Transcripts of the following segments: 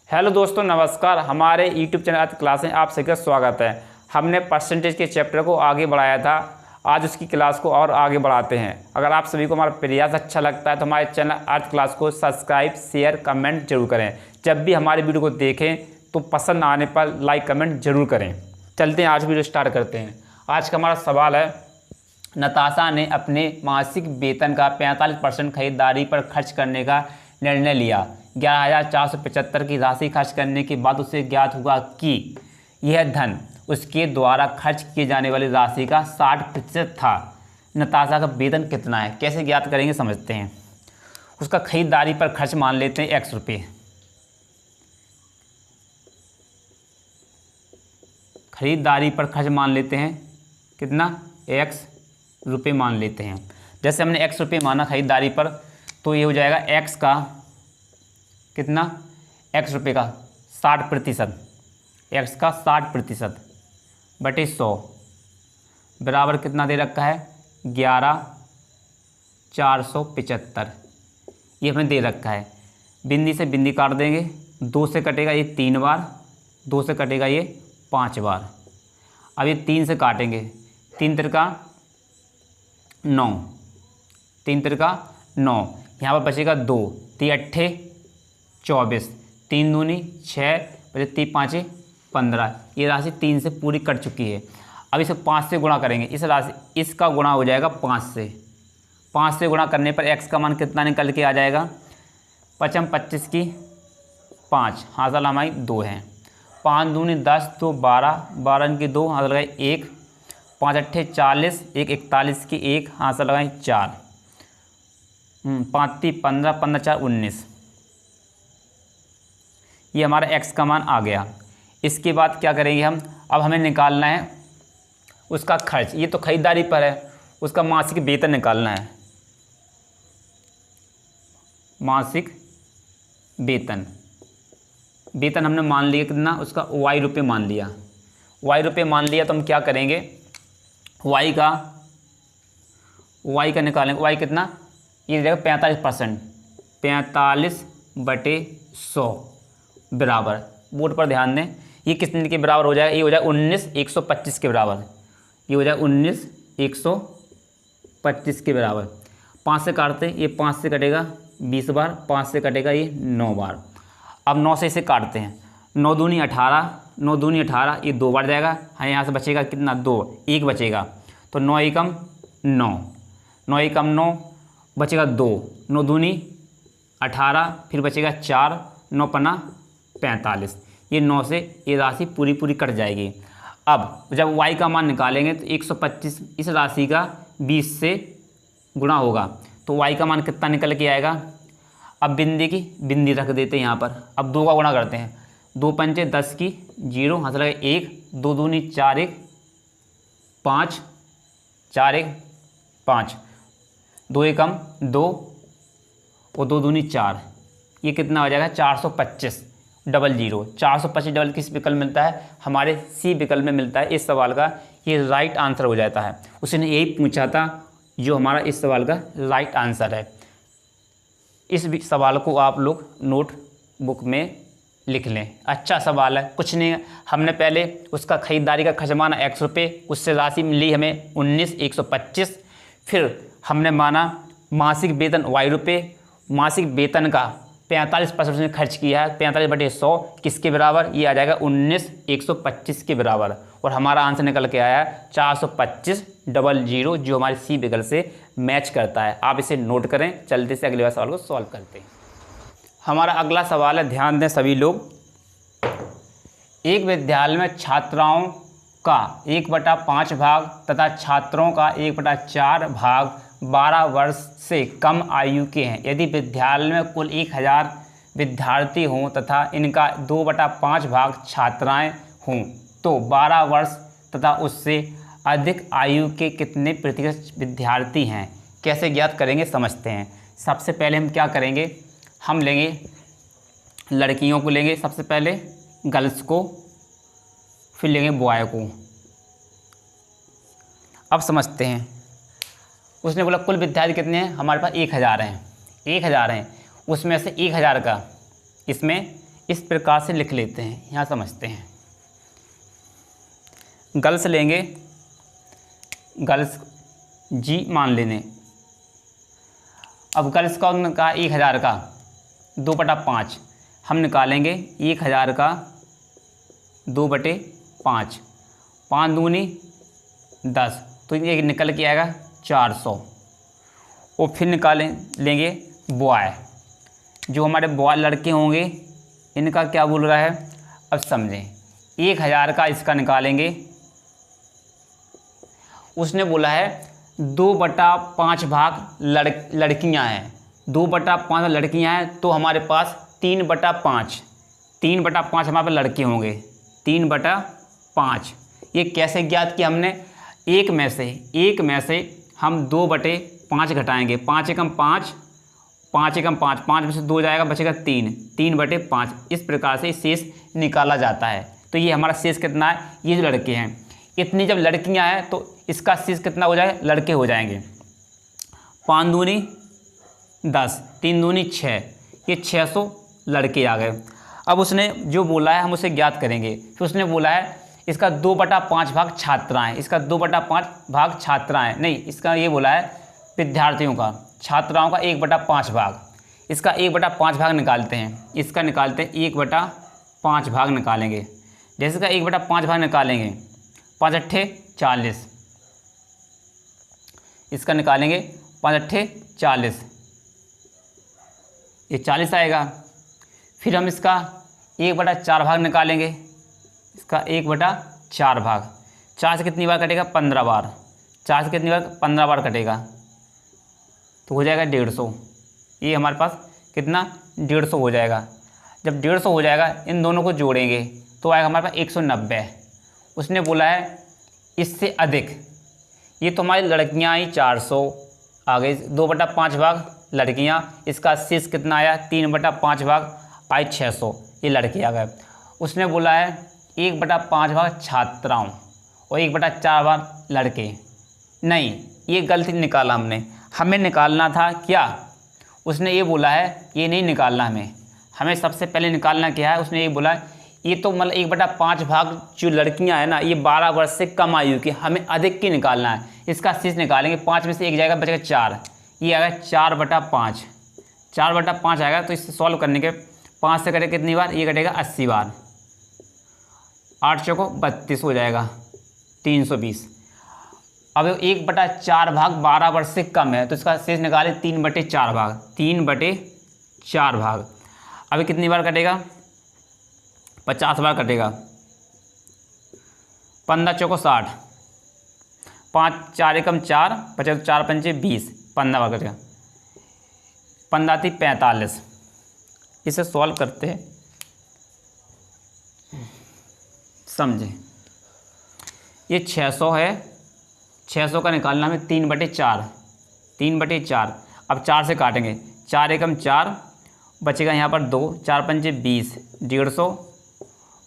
Hello दोस्तों, नमस्कार। हमारे यूट्यूब चैनल अर्थ क्लास में आप सभी का स्वागत है। हमने परसेंटेज के चैप्टर को आगे बढ़ाया था, आज उसकी क्लास को और आगे बढ़ाते हैं। अगर आप सभी को हमारा प्रयास अच्छा लगता है तो हमारे चैनल अर्थ क्लास को सब्सक्राइब, शेयर, कमेंट जरूर करें। जब भी हमारी वीडियो को देखें तो पसंद आने पर लाइक कमेंट जरूर करें। चलते हैं, आज वीडियो स्टार्ट करते हैं। आज का हमारा सवाल है, नताशा ने अपने मासिक वेतन का 45% खरीदारी पर खर्च करने का निर्णय लिया। 11,475 की राशि खर्च करने के बाद उसे ज्ञात हुआ कि यह धन उसके द्वारा खर्च किए जाने वाली राशि का 60% था। नताशा का वेतन कितना है, कैसे ज्ञात करेंगे समझते हैं। उसका खरीदारी पर खर्च मान लेते हैं X रुपये। खरीदारी पर खर्च मान लेते हैं कितना, X रुपये मान लेते हैं। जैसे हमने X रुपये माना खरीदारी पर, तो ये हो जाएगा X का कितना, X रुपये का 60%, X का 60% बटे 100 बराबर कितना दे रखा है, 11,475 ये हमें दे रखा है। बिंदी से बिंदी काट देंगे, 2 से कटेगा ये 3 बार, 2 से कटेगा ये 5 बार। अब ये 3 से काटेंगे, 3 तिरका 9, 3 तिरका 9, यहाँ पर बचेगा 2, 3 अट्ठे 24, 3 दूनी 6, 3 पाँचे 15। ये राशि 3 से पूरी कट चुकी है। अब इसे 5 से गुणा करेंगे। इस राशि इसका गुणा हो जाएगा 5 से। 5 से गुणा करने पर X का मान कितना निकल के आ जाएगा, 5 25 की 5, हासिल हमारी 2 है। 5 दूनी 10, 2 12, 12 की 2, हासिल लगाई 1, 5 अट्ठे 40, 1 41 की 1, हासिल लगाई 4, 5 3 15, 15 4 19। ये हमारा X का मान आ गया। इसके बाद क्या करेंगे हम, अब हमें निकालना है उसका खर्च। ये तो खरीदारी पर है, उसका मासिक वेतन निकालना है। मासिक वेतन, वेतन हमने मान लिया कितना, उसका Y रुपये मान लिया। Y रुपये मान लिया तो हम क्या करेंगे, Y का निकालेंगे। Y कितना, ये जाएगा 45%, 45 बटे 100 बराबर, बोर्ड पर ध्यान दें, ये कितने के बराबर हो जाएगा, ये हो जाएगा 19,125 के बराबर। ये हो जाएगा 19,125 के बराबर। 5 से काटते हैं, ये 5 से कटेगा 20 बार, 5 से कटेगा ये 9 बार। अब 9 से इसे काटते हैं, 9 दूनी 18, 9 दूनी 18, ये 2 बार जाएगा। हाँ, यहाँ से बचेगा कितना, 2, 1 बचेगा, तो 9 एकम 9, 9 एकम 9 बचेगा 2, 9 दूनी 18, फिर बचेगा 4, 9 पन्ना 45। ये 9 से ये राशि पूरी कट जाएगी। अब जब Y का मान निकालेंगे तो 125 इस राशि का 20 से गुणा होगा, तो Y का मान कितना निकल के आएगा। अब बिंदी की बिंदी रख देते हैं यहाँ पर। अब 2 का गुणा करते हैं, 2 पंचे 10 की 0, हाथ लगे 1, 2 दूनी 4 1 5, 4 1 5, 2 एकम 2 और 2 दूनी 4, ये कितना हो जाएगा 425 डबल 0। 425 डबल किस विकल्प मिलता है, हमारे C विकल्प में मिलता है। इस सवाल का ये राइट आंसर हो जाता है। उसने यही पूछा था जो हमारा इस सवाल का राइट आंसर है। इस सवाल को आप लोग नोट बुक में लिख लें। अच्छा सवाल है, कुछ नहीं, हमने पहले उसका खरीदारी का खर्च माना X रुपये, उससे राशि मिली हमें 19,125। फिर हमने माना मासिक वेतन Y रुपये, मासिक वेतन का 45% खर्च किया है। 45 बटे 100 किसके बराबर, ये आ जाएगा 19,125 के बराबर। और हमारा आंसर निकल के आया 425 डबल 0, जो हमारे C विकल्प से मैच करता है। आप इसे नोट करें। जल्दी से अगले सवाल को सॉल्व करते हैं। हमारा अगला सवाल है, ध्यान दें सभी लोग। एक विद्यालय में छात्राओं का 1/5 भाग तथा छात्रों का 1/4 भाग 12 वर्ष से कम आयु के हैं। यदि विद्यालय में कुल 1000 विद्यार्थी हों तथा इनका 2/5 भाग छात्राएं हों, तो 12 वर्ष तथा उससे अधिक आयु के कितने प्रतिशत विद्यार्थी हैं। कैसे ज्ञात करेंगे समझते हैं। सबसे पहले हम क्या करेंगे, हम लेंगे लड़कियों को, लेंगे सबसे पहले गर्ल्स को, फिर लेंगे बॉय को। अब समझते हैं, उसने बोला कुल विद्यार्थी कितने हैं, हमारे पास 1000 हैं, 1000 हैं, उसमें से 1000 का, इसमें इस प्रकार से लिख लेते हैं, यहाँ समझते हैं। गर्ल्स लेंगे, गर्ल्स जी मान लेने। अब गर्ल्स का उनका 1000 का 2/5 हम निकालेंगे। 1000 का 2/5, 5 दूनी 10, तो ये निकल के आएगा 400। और फिर निकालें लेंगे बॉय, जो हमारे बॉय लड़के होंगे, इनका क्या बोल रहा है अब समझें। 1000 का इसका निकालेंगे, उसने बोला है 2/5 भाग लड़कियां हैं, 2/5 लड़कियां हैं, तो हमारे पास 3/5 हमारे पास लड़के होंगे, 3/5। ये कैसे ज्ञात किया हमने, एक में से हम 2/5 घटाएंगे, 5 एकम 5, 5 एकम 5, 5 में से 2 जाएगा, बचेगा 3, 3/5। इस प्रकार से शेष निकाला जाता है। तो ये हमारा शेष कितना है, ये जो लड़के हैं, इतनी जब लड़कियां हैं तो इसका शेष कितना हो जाएगा, लड़के हो जाएंगे। 5 दूनी 10, 3 दूनी 6, ये 600 लड़के आ गए। अब उसने जो बोला है हम उसे ज्ञात करेंगे। फिर उसने बोला है इसका 2/5 भाग छात्राएँ, इसका 2/5 भाग छात्राएँ नहीं, इसका ये बोला है विद्यार्थियों का, छात्राओं का 1/5 भाग। इसका 1/5 भाग निकालते हैं, इसका निकालते हैं 1/5 भाग निकालेंगे। जैसे इसका 1/5 भाग निकालेंगे, 5 अट्ठे 40, इसका निकालेंगे 5 अट्ठे 40, ये 40 आएगा। फिर हम इसका 1/4 भाग निकालेंगे, इसका 1/4 भाग, 4 से कितनी बार कटेगा, 15 बार, 4 से कितनी बार, 15 बार कटेगा, तो हो जाएगा 150। ये हमारे पास कितना, 150 हो जाएगा। जब 150 हो जाएगा, इन दोनों को जोड़ेंगे तो आएगा हमारे पास 190। उसने बोला है इससे अधिक, ये तो हमारी लड़कियां आई 400 आ गई, 2/5 भाग लड़कियां, इसका शेष कितना आया, 3/5 भाग आई 600, ये लड़के आ गए। उसने बोला है 1/5 भाग छात्राओं और 1/4 भाग लड़के। नहीं, ये गलती निकाला हमने, हमें निकालना था क्या, उसने ये बोला है ये नहीं निकालना, हमें सबसे पहले निकालना क्या है, उसने ये बोला है ये तो मतलब 1/5 भाग जो लड़कियां हैं ना, ये 12 वर्ष से कम आयु की, हमें अधिक की निकालना है। इसका शेष निकालेंगे, 5 में से 1 जाएगा, बचेगा 4, ये आएगा 4/5, 4/5 आएगा। तो इससे सॉल्व करने के 5 से कटेगा कितनी बार, ये कटेगा 80 बार, 8 चौको 32 हो जाएगा, 320। अब 1/4 भाग 12 वर्ष से कम है, तो इसका शेष निकाले 3/4 भाग, 3/4 भाग। अभी कितनी बार कटेगा, 50 बार कटेगा, 15 चौको 60, 5 4 एकम 4, 50 4 पंचे 20, 15 बार कटेगा, 15 × 45। इसे सॉल्व करते हैं, समझें। ये 600 है, 600 का निकालना हमें 3/4, 3/4। अब 4 से काटेंगे, 4 एकम 4, बचेगा यहाँ पर 2, 4 पंचे 20, 150,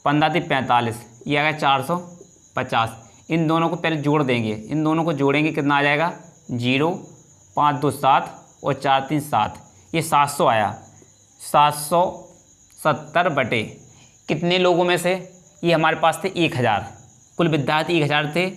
15 × 45, ये आएगा 450। इन दोनों को पहले जोड़ देंगे, इन दोनों को जोड़ेंगे, कितना आ जाएगा, 0, 5 2 7 और 4 3 7, ये 700 आया। 770 बटे कितने लोगों में से, ये हमारे पास थे 1000, कुल विद्यार्थी 1000 थे।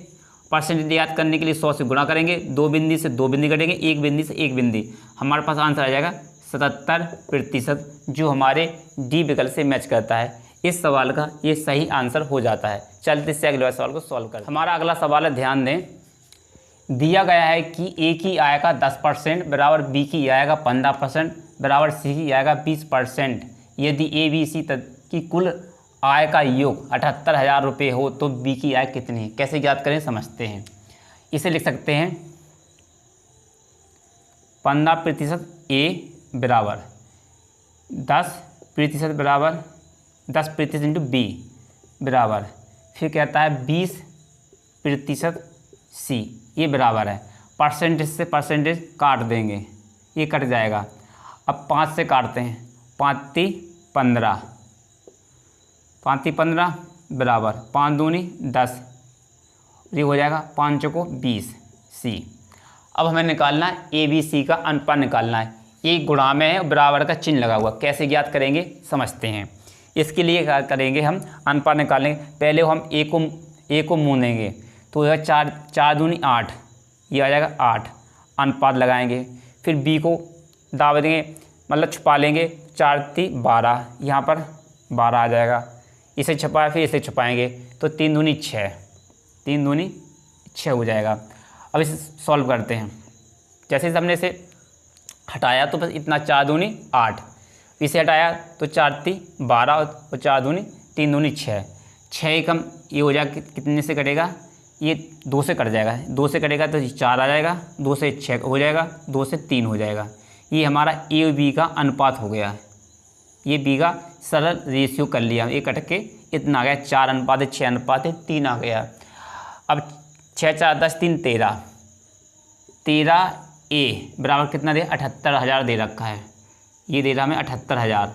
परसेंटेज याद करने के लिए 100 से गुणा करेंगे, 2 बिंदी से 2 बिंदी कटेंगे, 1 बिंदी से 1 बिंदी, हमारे पास आंसर आ जाएगा 77%, जो हमारे डी विकल्प से मैच करता है। इस सवाल का ये सही आंसर हो जाता है। चलते से अगले सवाल को सॉल्व करें। हमारा अगला सवाल है, ध्यान दें, दिया गया है कि ए की आय का 10% बराबर बी की आय का 15% बराबर सी की आय का 20%। यदि ए बी सी की कुल आय का योग 78,000 रुपये हो तो बी की आय कितनी है। कैसे ज्ञात करें, समझते हैं। इसे लिख सकते हैं 15% ए बराबर 10% बराबर 10% इंटू बी बराबर, फिर कहता है 20% सी, ये बराबर है। परसेंटेज से परसेंटेज काट देंगे, ये कट जाएगा। अब 5 से काटते हैं, 5 × 15, 5 × 15 बराबर 5 दूनी 10, ये हो जाएगा 5 चौको 20 सी। अब हमें निकालना है ए बी सी का अनुपात निकालना है। ये गुणा में है, बराबर का चिन्ह लगा हुआ, कैसे ज्ञात करेंगे समझते हैं। इसके लिए क्या करेंगे, हम अनुपात निकालेंगे। पहले हम ए को मूनेंगे तो यह 4 दूनी 8, ये आ जाएगा 8, अनुपात लगाएंगे। फिर बी को दाब देंगे, मतलब छुपा लेंगे, 4 3 12, यहाँ पर 12 आ जाएगा। इसे छुपाया, फिर इसे छुपाएंगे तो 3 दूनी 6, 3 दूनी 6 हो जाएगा। अब इसे सॉल्व करते हैं। जैसे हमने इसे हटाया तो बस इतना, 4 दूनी 8, इसे हटाया तो 4 3 12 और 4 दूनी 3 दूनी 6, 6 एकम ये हो जाएगा, कितने से कटेगा, ये 2 से कट जाएगा, 2 से कटेगा तो 4 आ जाएगा, 2 से 6 हो जाएगा, 2 से 3 हो जाएगा। ये हमारा ए बी का अनुपात हो गया, ये बी का सरल रेशियो कर लिया, ये कट के इतना आ गया, 4:6:3 आ गया। अब 6 4 10 3 13, 13 ए बराबर कितना दे, 78,000 दे रखा है, ये दे रहा हमें 78,000,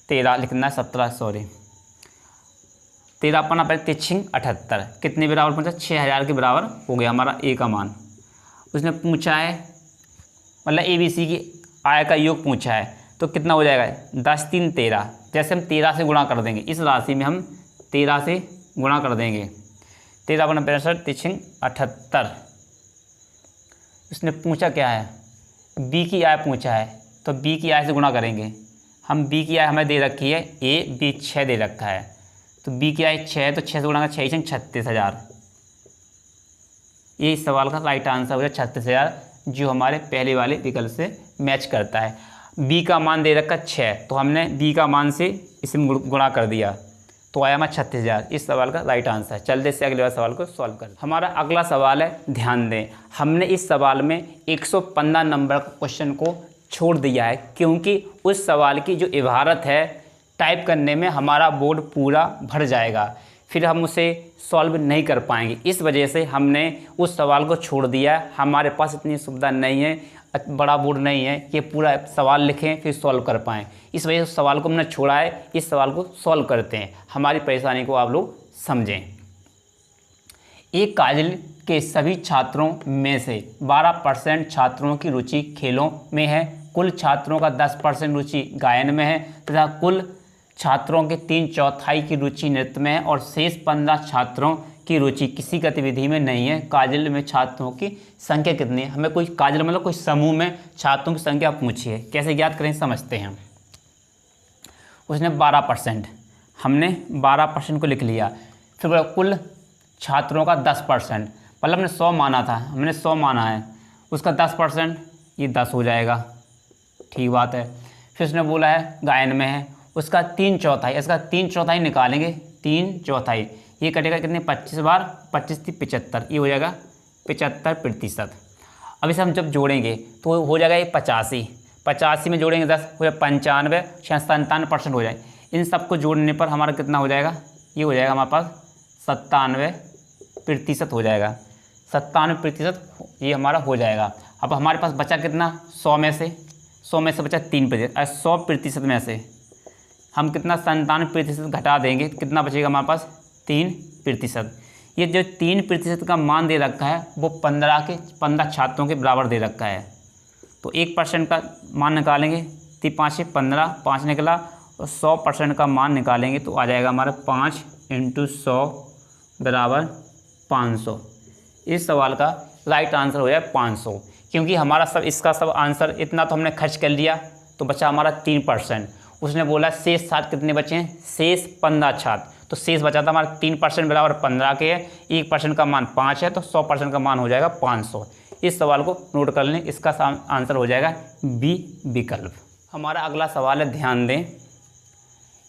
13 लिखना है 17, सॉरी 13 अपना पहले 78, कितने बराबर पहुँचा, 6,000 के बराबर हो गया हमारा ए का मान। उसने पूछा है मतलब ABC की आय का योग पूछा है, तो कितना हो जाएगा, 10 3 13, जैसे हम 13 से गुणा कर देंगे, इस राशि में हम 13 से गुणा कर देंगे, 13 अपना 65 3 78। उसने पूछा क्या है, बी की आय पूछा है, तो बी की आय से गुणा करेंगे हम। बी की आय हमें दे रखी है ए बी 6 दे रखा है, तो बी की आय 6 है, तो 6 से गुणा 6 36,000। ये इस सवाल का राइट आंसर हो जाए 36,000, जो हमारे पहले वाले विकल्प से मैच करता है। बी का मान दे रखा 6, तो हमने बी का मान से इसे गुणा कर दिया, तो आया हमारा 36,000, इस सवाल का राइट आंसर। चलते से अगले वाले सवाल को सॉल्व कर। हमारा अगला सवाल है, ध्यान दें, हमने इस सवाल में 115 नंबर का क्वेश्चन को छोड़ दिया है, क्योंकि उस सवाल की जो इबारत है टाइप करने में हमारा बोर्ड पूरा भर जाएगा, फिर हम उसे सॉल्व नहीं कर पाएंगे। इस वजह से हमने उस सवाल को छोड़ दिया। हमारे पास इतनी सुविधा नहीं है, बड़ा बोर्ड नहीं है कि पूरा सवाल लिखें फिर सॉल्व कर पाएँ। इस वजह से उस सवाल को हमने छोड़ा है। इस सवाल को सॉल्व करते हैं, हमारी परेशानी को आप लोग समझें। एक कॉलेज के सभी छात्रों में से 12% छात्रों की रुचि खेलों में है, कुल छात्रों का 10% रुचि गायन में है तथा कुल छात्रों के 3/4 की रुचि नृत्य में है और शेष 15 छात्रों की रुचि किसी गतिविधि में नहीं है। काजल में छात्रों की संख्या कितनी है? हमें कोई काजल मतलब कोई समूह में छात्रों की संख्या पूछी है, कैसे ज्ञात करें समझते हैं। उसने 12%, हमने 12% को लिख लिया। फिर बोला कुल छात्रों का 10%, मतलब हमने 100 माना था, हमने 100 माना है, उसका 10% ये 10 हो जाएगा, ठीक बात है। फिर उसने बोला है गायन में है, उसका 3/4, इसका 3/4 निकालेंगे, 3/4 ये कटेगा कितने 25 बार, 25 × 75, ये हो जाएगा 75%। अब इसे हम जब जोड़ेंगे तो हो जाएगा ये 85 में जोड़ेंगे 10 हो जाएगा 95, 97% हो जाए। इन सब को जोड़ने पर हमारा कितना हो जाएगा, ये हो जाएगा हमारे पास 97% हो जाएगा, 97% ये हमारा हो जाएगा। अब हमारे पास बचा कितना, 100 में से बचा 3%। 100% में से हम कितना 97% घटा देंगे, कितना बचेगा हमारे पास 3%। ये जो 3% का मान दे रखा है वो 15 छात्रों के बराबर दे रखा है। तो 1% का मान निकालेंगे, 5 × 15, 5 निकला, और 100% का मान निकालेंगे तो आ जाएगा हमारा 5 × 100 बराबर 500। इस सवाल का राइट आंसर हो जाए 500, क्योंकि हमारा सब इसका सब आंसर इतना तो हमने खर्च कर लिया, तो बचा हमारा 3%। उसने बोला शेष छात्र कितने बचे हैं, शेष 15 छात्र, तो शेष बचा था हमारा 3% बराबर 15 के है, 1% का मान 5 है, तो 100% का मान हो जाएगा 500। इस सवाल को नोट कर लें, इसका आंसर हो जाएगा बी विकल्प। हमारा अगला सवाल है, ध्यान दें,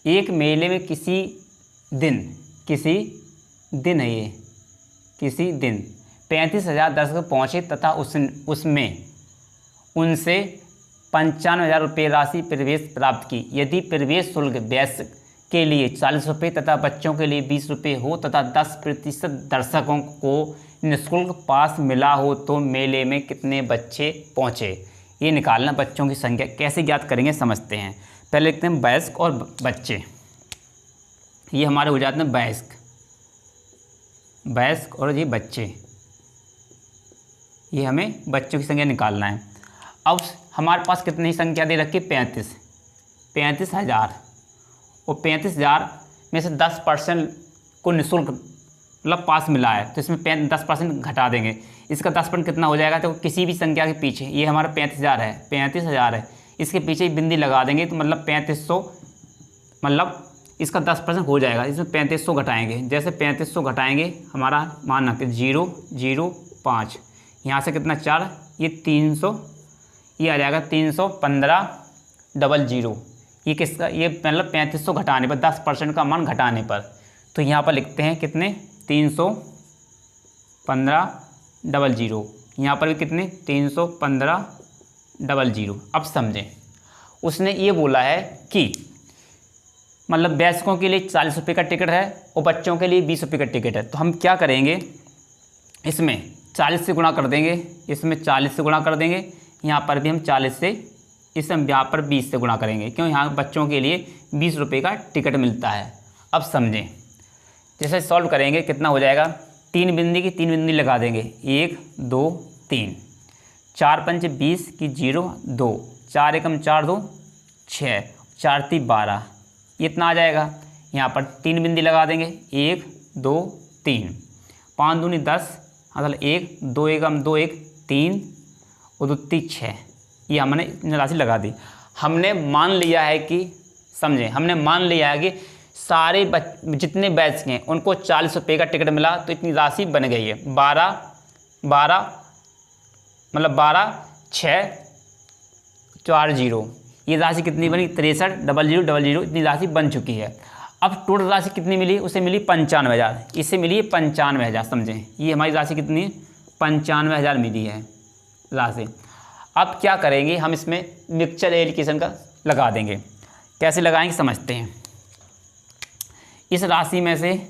एक मेले में किसी दिन 35,000 दर्शक पहुँचे तथा उसमें उनसे 95,000 रुपये राशि प्रवेश प्राप्त की। यदि प्रवेश शुल्क वयस्क के लिए 40 रुपये तथा बच्चों के लिए 20 रुपये हो तथा 10% दर्शकों को निःशुल्क पास मिला हो तो मेले में कितने बच्चे पहुँचे? ये निकालना बच्चों की संख्या कैसे ज्ञात करेंगे समझते हैं। पहले लिखते हैं वयस्क और बच्चे, ये हमारे हो जाते हैं वयस्क और ये बच्चे, ये हमें बच्चों की संख्या निकालना है। अब हमारे पास कितनी संख्या दे रखी है, 35,000 और 35,000 में से 10% को निःशुल्क मतलब पास मिला है, तो इसमें 10% घटा देंगे। इसका 10% कितना हो जाएगा, तो किसी भी संख्या के पीछे, ये हमारा 35,000 है, 35,000 है, इसके पीछे ही बिंदी लगा देंगे तो मतलब 3500, मतलब इसका 10% हो जाएगा। इसमें 3500 घटाएंगे, जैसे 3500 घटाएंगे हमारा मानना कि 005, यहाँ से कितना 4, ये 300, ये आ जाएगा 315,000। ये किसका, ये मतलब 3500 घटाने पर 10% का मान घटाने पर, तो यहाँ पर लिखते हैं कितने 315,000, यहाँ पर भी कितने 315,000। अब समझें, उसने ये बोला है कि मतलब वयस्कों के लिए 40 रुपये का टिकट है और बच्चों के लिए 20 रुपये का टिकट है। तो हम क्या करेंगे, इसमें 40 से गुणा कर देंगे, इसमें 40 से गुणा कर देंगे, यहाँ पर भी हम 40 से, इसमें यहाँ पर 20 से गुणा करेंगे, क्यों यहाँ बच्चों के लिए 20 रुपये का टिकट मिलता है। अब समझें, जैसे सॉल्व करेंगे कितना हो जाएगा, 3 बिंदी की 3 बिंदी लगा देंगे, 1 2 3, 4 पंच 20 की 0 2, 4 एकम 4 2 6, 4 3 12, इतना आ जाएगा। यहाँ पर 3 बिंदी लगा देंगे, 1 2 3, 5 दूनी 10, मतलब 1 2 एकम 2 1 3 और 2 3 6, ये हमने राशि लगा दी। हमने मान लिया है कि, समझें, हमने मान लिया है कि सारे जितने बैच हैं उनको 40 रुपये का टिकट मिला, तो इतनी राशि बन गई है। 12 6 4 0, ये राशि कितनी बनी 63,000 इतनी राशि बन चुकी है। अब टोटल राशि कितनी मिली, उसे मिली 95,000, इससे मिली 95,000। समझें, ये हमारी राशि कितनी है 95,000 मिली है राशि। अब क्या करेंगे, हम इसमें मिक्सचर एलिकेशन का लगा देंगे। कैसे लगाएंगे समझते हैं। इस राशि में से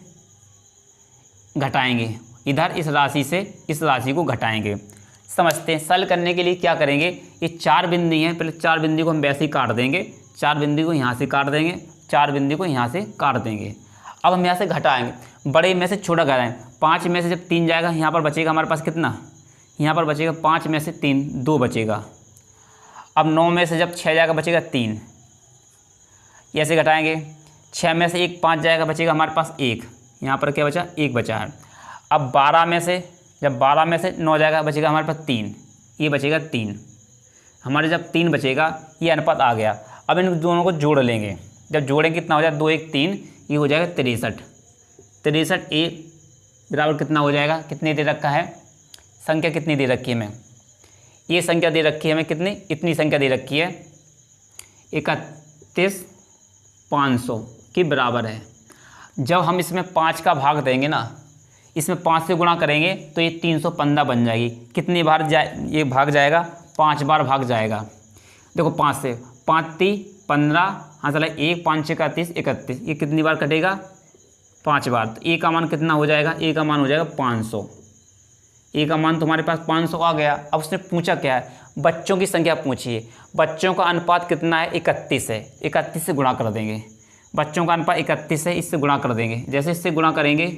घटाएंगे, इधर इस राशि से इस राशि को घटाएंगे। समझते हैं, सल करने के लिए क्या करेंगे, ये 4 बिंदी हैं, पहले 4 बिंदी को हम वैसे ही काट देंगे, 4 बिंदी को यहाँ से काट देंगे, 4 बिंदी को यहाँ से काट देंगे। अब हम यहाँ से घटाएंगे, बड़े में से छोटा घटाएं, 5 में से जब 3 जाएगा, यहाँ पर बचेगा हमारे पास कितना, यहाँ पर बचेगा 5 में से 3 2 बचेगा। अब 9 में से जब 6 जाएगा बचेगा 3, ऐसे घटाएंगे। 6 में से 1 5 जाएगा, बचेगा हमारे पास 1, यहाँ पर क्या बचा 1 बचा है। अब 12 में से जब 12 में से 9 जाएगा, बचेगा हमारे पास 3, ये बचेगा 3, हमारे जब 3 बचेगा, ये अनुपात आ गया। अब इन दोनों को जोड़ लेंगे, जब जोड़ेंगे कितना हो जाएगा 2 1 3, ये हो जाएगा 63। 63 ए बराबर कितना हो जाएगा, कितने दे रखा है, संख्या कितनी दे रखी है हमें, ये संख्या दे रखी है हमें कितनी, इतनी संख्या दे रखी है 31,500 के बराबर है। जब हम इसमें 5 का भाग देंगे ना, इसमें 5 से गुणा करेंगे तो ये 315 बन जाएगी। कितनी बार ये भाग जाएगा, 5 बार भाग जाएगा। देखो 5 से 5 3 15, हाँ चला 1 5 6 31 31, ये कितनी बार कटेगा 5 बार। तो ए का मान कितना हो जाएगा, ए का मान हो जाएगा 500। ए का मान तुम्हारे पास 500 आ गया। अब उसने पूछा क्या है, बच्चों की संख्या पूछी है। बच्चों का अनुपात कितना है 31 है, 31 से गुणा कर देंगे। बच्चों का अनुपात 31 है, इससे गुणा कर देंगे। जैसे इससे गुणा करेंगे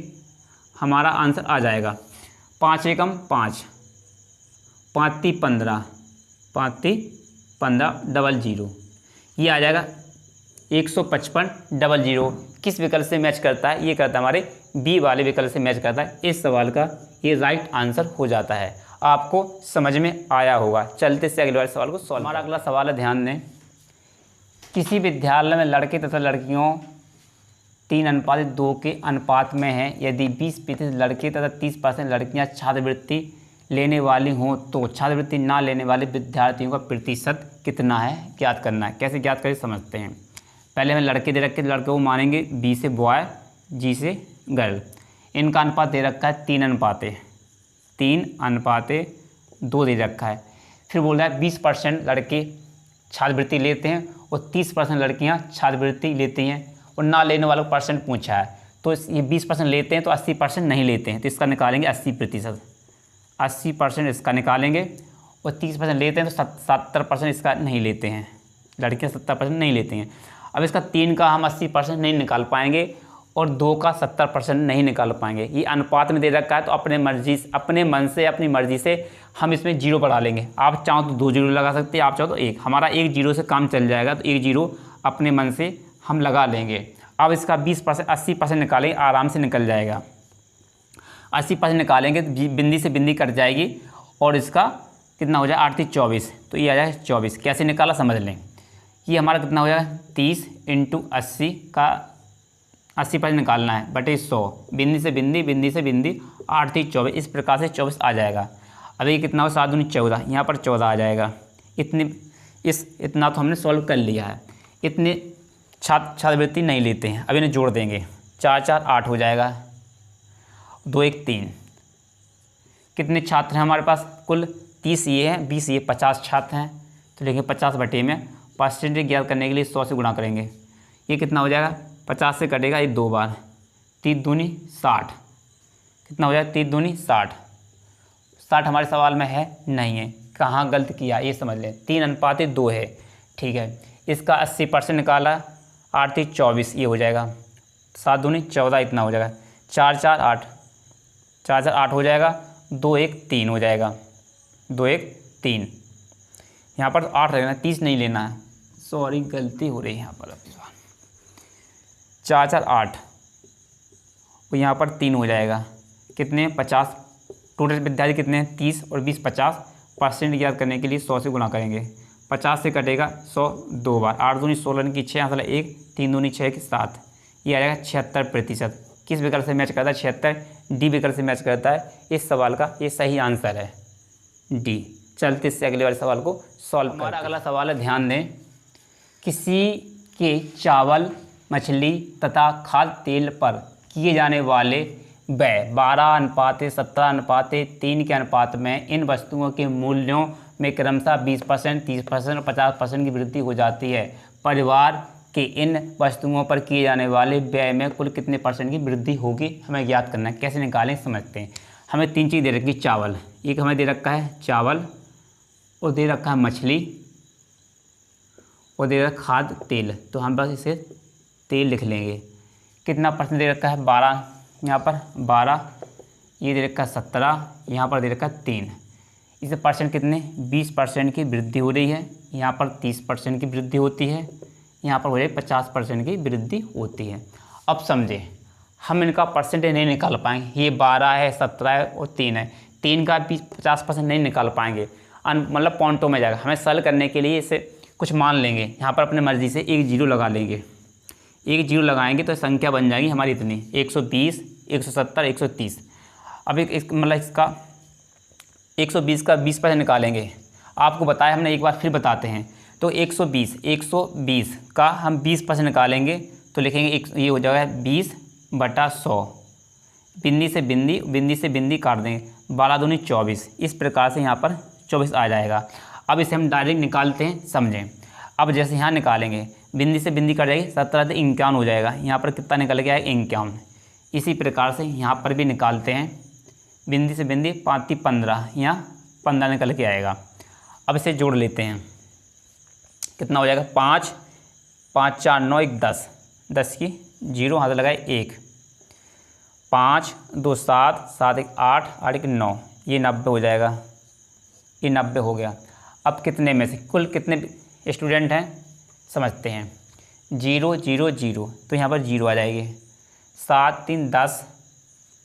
हमारा आंसर आ जाएगा 5 एकम 5, 5 3 15, 5 3 15 00, ये आ जाएगा 155 00। किस विकल्प से मैच करता है, ये करता है हमारे बी वाले विकल्प से मैच करता है। इस सवाल का ये राइट आंसर हो जाता है। आपको समझ में आया होगा। चलते से अगले वाले सवाल को सॉल्व। हमारा अगला सवाल है, ध्यान दें। किसी विद्यालय में लड़के तथा लड़कियों 3:2 के अनुपात में हैं। यदि 20% लड़के तथा 30% लड़कियां छात्रवृत्ति लेने वाली हों तो छात्रवृत्ति ना लेने वाले विद्यार्थियों का प्रतिशत कितना है, ज्ञात करना है। कैसे ज्ञात करें समझते हैं। पहले हमें लड़के दे रखे, लड़के को मानेंगे बी से बॉय, जी से गर्ल। इनका अनुपात दे रखा है 3:2 दे रखा है। फिर बोल रहा है 20% लड़के छात्रवृत्ति लेते हैं और 30% लड़कियां छात्रवृत्ति लेती हैं और ना लेने वालों को परसेंट पूछा है। तो ये 20% लेते हैं तो 80% नहीं लेते हैं, तो इसका निकालेंगे 80%। 80% इसका निकालेंगे और 30% लेते हैं तो 70% इसका नहीं लेते हैं। लड़कियां 70% नहीं लेती हैं। अब इसका 3 का हम 80% नहीं निकाल पाएंगे और 2 का 70% नहीं निकाल पाएंगे। ये अनुपात में दे रखा है तो अपने मन से अपनी मर्जी से हम इसमें 0 बढ़ा लेंगे। आप चाहो तो 2 0 लगा सकते हैं, आप चाहो तो 1। हमारा 1 0 से काम चल जाएगा, तो 1 0 अपने मन से हम लगा लेंगे। अब इसका 20% 80% निकालेंगे, आराम से निकल जाएगा। 80% निकालेंगे तो बिंदी से बिंदी कट जाएगी और इसका कितना हो जाए 8 3 24, तो ये आ जाएगा 24। कैसे निकाला समझ लें। ये हमारा कितना हो जाएगा 30 × 80 का 80% निकालना है बटे 100, बिंदी से बिंदी, बिंदी से बिंदी, 8 3 24, इस प्रकार से 24 आ जाएगा। अब ये कितना हो 7 दूनी 14, यहाँ पर 14 आ जाएगा। इतना तो हमने सॉल्व कर लिया है। इतने छात्रवृत्ति नहीं लेते हैं। अब इन्हें जोड़ देंगे, 4 4 8 हो जाएगा, 2 1 3। कितने छात्र हैं हमारे पास कुल 30 ये हैं, 20 ये, 50 छात्र हैं। तो लिखेंगे 50 बटे में परसेंटेज ज्ञात करने के लिए 100 से गुणा करेंगे। ये कितना हो जाएगा 50 से कटेगा ये 2 बार, 3 दूनी 60। कितना हो जाएगा 3 दूनी 60। 60 हमारे सवाल में है नहीं है, कहाँ गलत किया ये समझ लें। 3:2 है, ठीक है। इसका 80% निकाला, 8 3 24 ये हो जाएगा, 7 दूनी 14 इतना हो जाएगा, 4 4 8, 4 4 8 हो जाएगा, 2 1 3 हो जाएगा, 2 1 3। यहाँ पर 8 रहना, 30 नहीं लेना है, सॉरी गलती हो रही है यहाँ पर। 4 4 8 और यहाँ पर 3 हो जाएगा, कितने 50। टोटल विद्यार्थी कितने हैं 30 और 20 50। परसेंट ज्ञात करने के लिए 100 से गुणा करेंगे। 50 से कटेगा 100 2 बार, 8 दूनी 16 की 6, 1, 3 दूनी 6 की 7, ये आ जाएगा 76%। किस विकल्प से मैच करता है 76, डी विकल्प से मैच करता है। इस सवाल का ये सही आंसर है डी। चलते इससे अगले वाले सवाल को सॉल्व करते हैं। हमारा अगला सवाल है, ध्यान दें, किसी के चावल, मछली तथा खाद्य तेल पर किए जाने वाले व्यय 12:17:3 के अनुपात में इन वस्तुओं के मूल्यों में क्रमशः 20%, 30% और 50% की वृद्धि हो जाती है। परिवार के इन वस्तुओं पर किए जाने वाले व्यय में कुल कितने % की वृद्धि होगी, हमें ज्ञात करना है। कैसे निकालें समझते हैं। हमें 3 चीज़ दे रखी, चावल, एक हमें दे रखा है चावल, और दे रखा है मछली, और दे रखा खाद्य तेल। तो हम बस इसे तेल लिख लेंगे। कितना % दे रखा है 12, यहाँ पर 12, ये दे रखा है 17, यहाँ पर दे रखा है 3। इसे परसेंट कितने 20% की वृद्धि हो रही है, यहाँ पर 30% की वृद्धि होती है, यहाँ पर हो जाए 50% की वृद्धि होती है। अब समझे, हम इनका परसेंटेज नहीं निकाल पाएंगे। ये 12 है, 17 है और 3 है, 3 का 50% नहीं निकाल पाएंगे, मतलब पॉइंटों में जाएगा। हमें सॉल्व करने के लिए इसे कुछ मान लेंगे, यहाँ पर अपने मर्जी से एक 0 लगा लेंगे। एक 0 लगाएंगे तो संख्या बन जाएगी हमारी इतनी 120, 170, 130। अब मतलब इसका 120 का 20% निकालेंगे। आपको बताया हमने, एक बार फिर बताते हैं। तो 120 का हम 20% निकालेंगे तो लिखेंगे ये हो जाएगा 20/100। बिंदी से बिंदी, बिंदी से बिंदी काट देंगे, 12 दूनी 24। इस प्रकार से यहाँ पर 24 आ जाएगा। अब इसे हम डायरेक्ट निकालते हैं, समझें। अब जैसे यहाँ निकालेंगे, बिंदी से बिंदी कट जाएगी, 17 से 51 हो जाएगा। यहाँ पर कितना निकल के आएगा 51। इसी प्रकार से यहाँ पर भी निकालते हैं, बिंदी से बिंदी 5 3 15, यहाँ 15 निकल के आएगा। अब इसे जोड़ लेते हैं, कितना हो जाएगा 5 5 4 9 1 10, 10 की 0 हाथ लगाए 1, 5 2 7 7 1 8 8 1 9, ये 90 हो जाएगा। ये 90 हो गया। अब कितने में से कुल कितने स्टूडेंट हैं समझते हैं। 0 0 0, तो यहाँ पर 0 आ जाएगी। 7 3 10,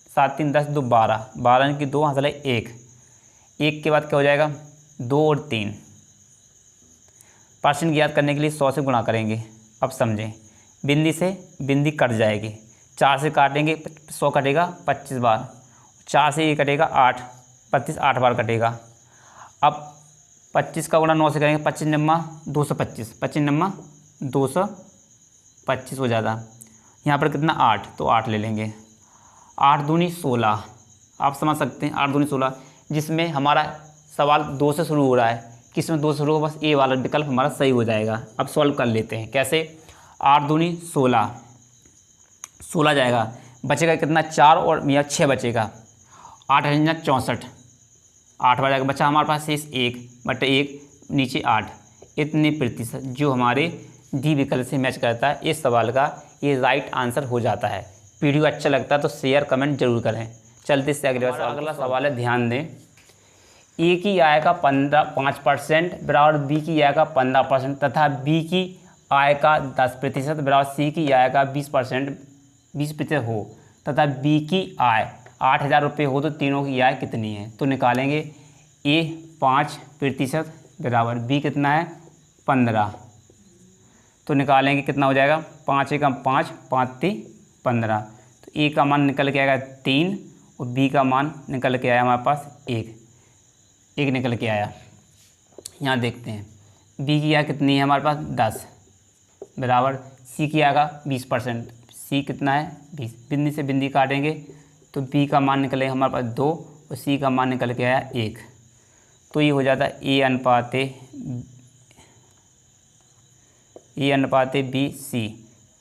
7 3 10 2 12, 12 की 2 हाथ लगाए 1, 1 के बाद क्या हो जाएगा 2 और 3। परसेंट ज्ञात करने के लिए 100 से गुणा करेंगे। अब समझें, बिंदी से बिंदी कट जाएगी, 4 से काटेंगे 100 कटेगा 25 बार, 4 से ये कटेगा 8, 25 8 बार कटेगा। अब 25 का गुणा 9 से करेंगे, 25 नम्मा 225, 25 नम्मा 225 हो जाता। यहाँ पर कितना 8, तो 8 ले लेंगे। 8 दूनी 16, आप समझ सकते हैं 8 दूनी 16, जिसमें हमारा सवाल 2 से शुरू हो रहा है। किसमें 2 से शुरू हो, बस ए वाला विकल्प हमारा सही हो जाएगा। अब सॉल्व कर लेते हैं। कैसे, 8 दूनी 16, 16 जाएगा, बचेगा कितना 4 और या 6 बचेगा, 8 है 64, 8 बार जाएगा, बचा हमारे पास शेष 1/1, नीचे 8। इतने प्रतिशत जो हमारे डी विकल्प से मैच करता है। इस सवाल का ये राइट आंसर हो जाता है। वीडियो अच्छा लगता है तो शेयर कमेंट जरूर करें। चलते से अगला सवाल है, ध्यान दें। ए की आय का 5% बराबर बी की आय का 15% तथा बी की आय का 10% बराबर सी की आय का 20% हो तथा बी की आय 8,000 रुपये हो तो तीनों की आय कितनी है। तो निकालेंगे ए 5% बराबर बी कितना है 15। तो निकालेंगे कितना हो जाएगा 5 एकम 5 5 3 15। तो ए का मान निकल के आएगा 3 और बी का मान निकल के आया हमारे पास 1 निकल के आया। यहाँ देखते हैं बी की आय कितनी है हमारे पास 10 बराबर सी की आएगा 20%। सी कितना है 20। बिंदी से बिंदी काटेंगे तो बी का मान निकलेगा हमारे पास 2 और सी का मान निकल के आया 1। तो ये हो जाता है ए अनुपात बी सी।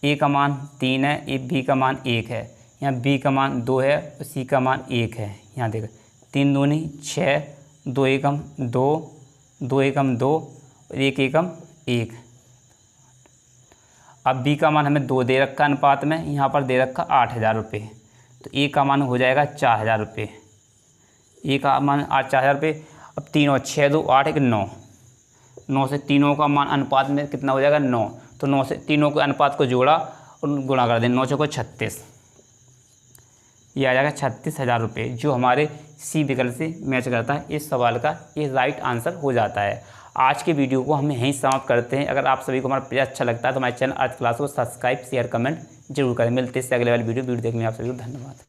ए का मान 3 है, ए बी का मान 1 है, यहाँ बी का मान 2 है और सी का मान 1 है। यहाँ देखो 3 दूनी 6, 2 एकम 2, 2 एकम 2 और 1 एकम 1। अब बी का मान हमें 2 दे रखा अनुपात में, यहाँ पर दे रखा 8,000 रुपये। तो ए का मान हो जाएगा 4,000 रुपये। ए का मान 4,000 रुपये। अब 3 और 6 2 8 1 9, 9 से तीनों का मान अनुपात में कितना हो जाएगा 9। तो 9 से तीनों के अनुपात को जोड़ा और गुणा कर दें, 9 चौको 36। ये आ जाएगा 36,000 रुपये, जो हमारे सी विकल्प से मैच करता है। इस सवाल का ये राइट आंसर हो जाता है। आज के वीडियो को हम यहीं समाप्त करते हैं। अगर आप सभी को हमारा वीडियो अच्छा लगता है तो हमारे चैनल अर्थ क्लास को सब्सक्राइब शेयर कमेंट जरूर करें। मिलते हैं इससे अगले वाली वीडियो देखने में आप सभी को धन्यवाद।